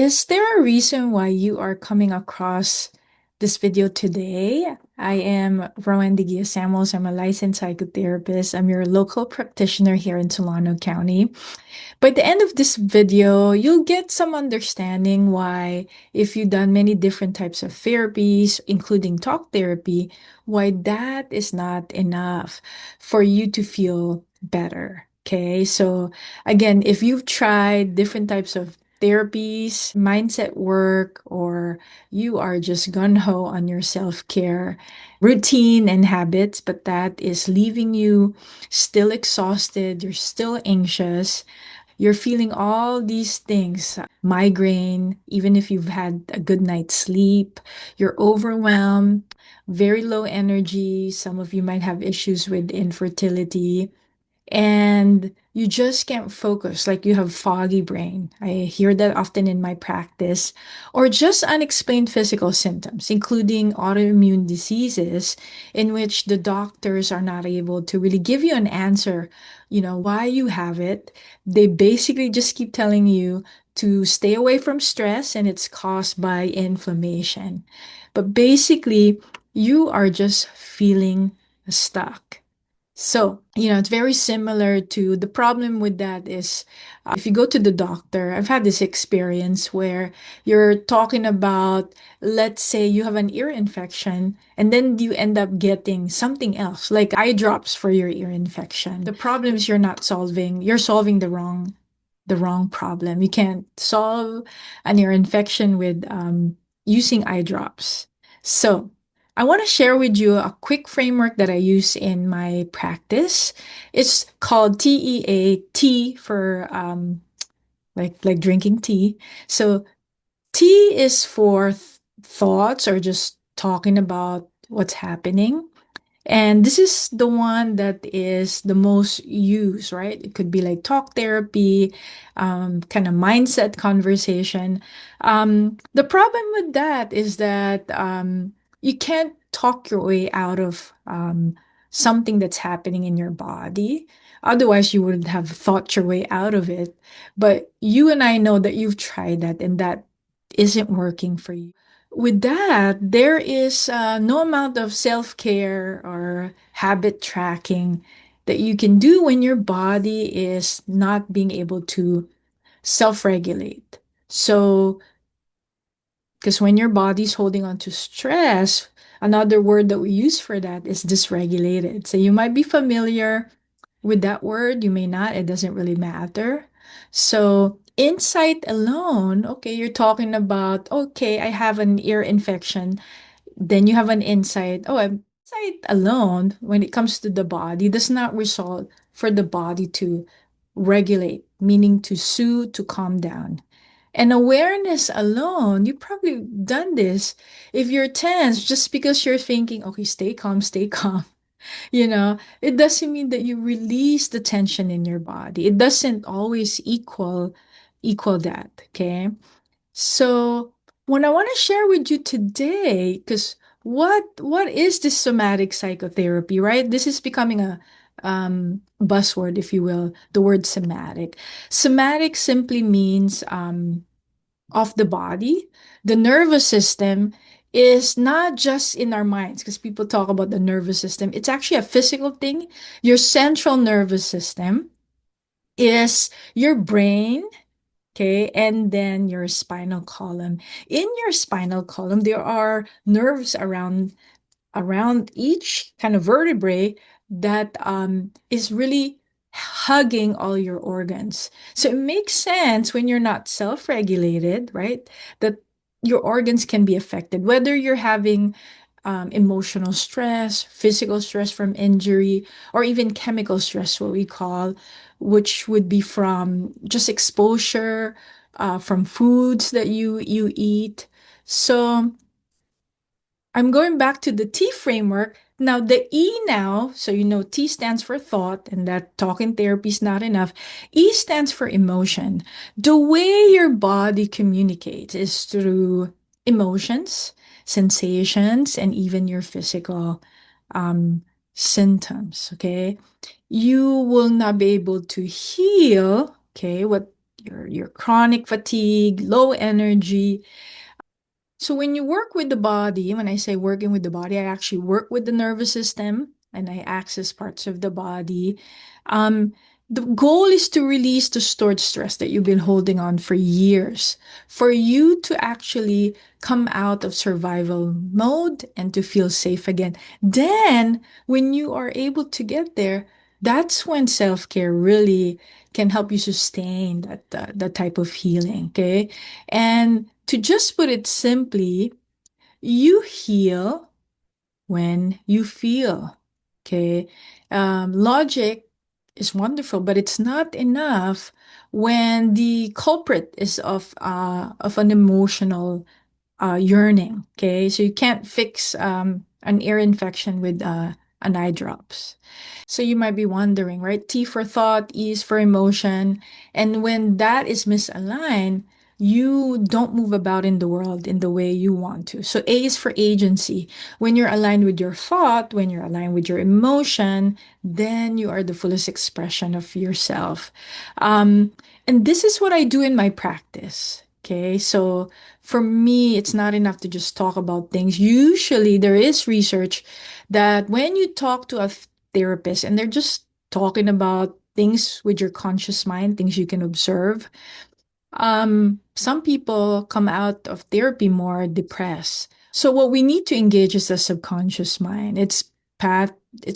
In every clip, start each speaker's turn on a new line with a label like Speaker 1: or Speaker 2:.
Speaker 1: Is there a reason why you are coming across this video today? I am Roanne Samuels. I'm a licensed psychotherapist. I'm your local practitioner here in Solano County. By the end of this video, you'll get some understanding why, if you've done many different types of therapies, including talk therapy, why that is not enough for you to feel better. Okay, so again, if you've tried different types of therapies, mindset work, or you are just gun ho on your self care routine and habits, but that is leaving you still exhausted, you're still anxious, you're feeling all these things, migraine, even if you've had a good night's sleep, you're overwhelmed, very low energy. Some of you might have issues with infertility, and you just can't focus, like you have foggy brain. I hear that often in my practice, or just unexplained physical symptoms, including autoimmune diseases, in which the doctors are not able to really give you an answer, why you have it. They basically just keep telling you to stay away from stress and it's caused by inflammation. But basically, you are just feeling stuck. So, it's very similar to the problem with that is if you go to the doctor, I've had this experience where you're talking about, let's say you have an ear infection, and then you end up getting something else, like eye drops for your ear infection. The problem is you're solving the wrong problem. You can't solve an ear infection with using eye drops. So, I want to share with you a quick framework that I use in my practice. It's called TEA, for like drinking tea. So T is for thoughts, or just talking about what's happening. And this is the one that is the most used, right? It could be like talk therapy, kind of mindset conversation. The problem with that is that you can't talk your way out of something that's happening in your body. Otherwise, you would have thought your way out of it. But you and I know that you've tried that and that isn't working for you. With that, there is no amount of self care or habit tracking that you can do when your body is not being able to self regulate. So, because when your body's holding on to stress, another word that we use for that is dysregulated. So, you might be familiar with that word, you may not, it doesn't really matter. So, insight alone, okay, you're talking about, okay, I have an ear infection, then you have an insight. Oh, insight alone, when it comes to the body, does not result for the body to regulate, meaning to soothe, to calm down. And awareness alone, you've probably done this. If you're tense, just because you're thinking, okay, stay calm, stay calm, it doesn't mean that you release the tension in your body. It doesn't always equal that, okay? So, what I want to share with you today, because what is this somatic psychotherapy, right? This is becoming a buzzword, if you will, the word somatic. Somatic simply means of the body. The nervous system is not just in our minds, because people talk about the nervous system. It's actually a physical thing. Your central nervous system is your brain. Okay, and then your spinal column. In your spinal column, there are nerves around each kind of vertebrae that is really hugging all your organs. So it makes sense when you're not self-regulated, right? That your organs can be affected, whether you're having emotional stress, physical stress from injury, or even chemical stress, what we call, which would be from just exposure, from foods that you eat. So I'm going back to the T framework. Now, the E now, so T stands for thought, and that talking therapy is not enough. E stands for emotion. The way your body communicates is through emotions, sensations, and even your physical um, symptoms, okay? You will not be able to heal, okay, what your chronic fatigue, low energy. So when you work with the body, when I say working with the body, I actually work with the nervous system and I access parts of the body. Um, the goal is to release the stored stress that you've been holding on for years, for you to actually come out of survival mode and to feel safe again. Then, when you are able to get there, that's when self-care really can help you sustain that type of healing, okay? And to just put it simply, you heal when you feel. Okay. Logic is wonderful, but it's not enough when the culprit is of an emotional yearning. Okay, so you can't fix an ear infection with an eye drops. So you might be wondering, right? T for thought, E is for emotion. And when that is misaligned, you don't move about in the world in the way you want to. So A is for agency. When you're aligned with your thought, when you're aligned with your emotion, then you are the fullest expression of yourself. Um, and this is what I do in my practice. Okay, so for me, it's not enough to just talk about things. Usually, there is research that when you talk to a therapist and they're just talking about things with your conscious mind, things you can observe, some people come out of therapy more depressed. So what we need to engage is the subconscious mind. It's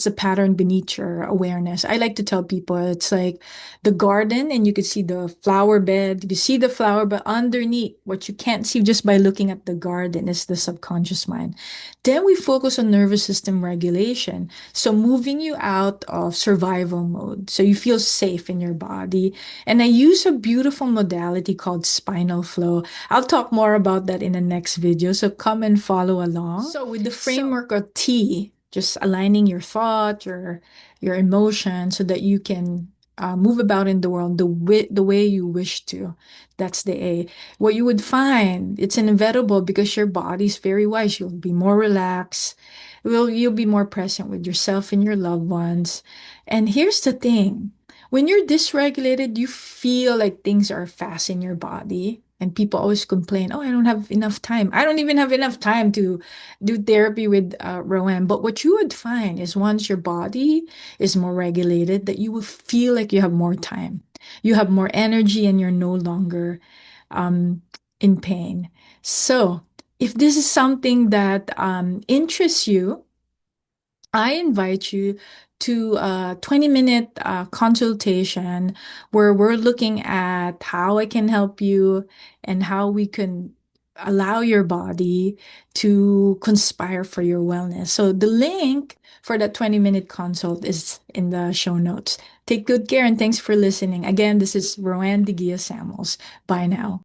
Speaker 1: a pattern beneath your awareness. I like to tell people it's like the garden and you can see the flower bed. You see the flower, but underneath what you can't see just by looking at the garden is the subconscious mind. Then we focus on nervous system regulation. So moving you out of survival mode. So you feel safe in your body. And I use a beautiful modality called spinal flow. I'll talk more about that in the next video, so come and follow along. So with the framework of T, just aligning your thought, your emotion, so that you can move about in the world the way you wish to. That's the A. What you would find, it's inevitable because your body's very wise. You'll be more relaxed. You'll be more present with yourself and your loved ones. And here's the thing. When you're dysregulated, you feel like things are fast in your body. And people always complain, oh, I don't have enough time. I don't even have enough time to do therapy with Roanne. But what you would find is once your body is more regulated, that you will feel like you have more time. You have more energy and you're no longer um, in pain. So if this is something that interests you, I invite you to a 20-minute consultation where we're looking at how I can help you and how we can allow your body to conspire for your wellness. So the link for that 20-minute consult is in the show notes. Take good care and thanks for listening. Again, this is Roanne de Samuels. Bye now.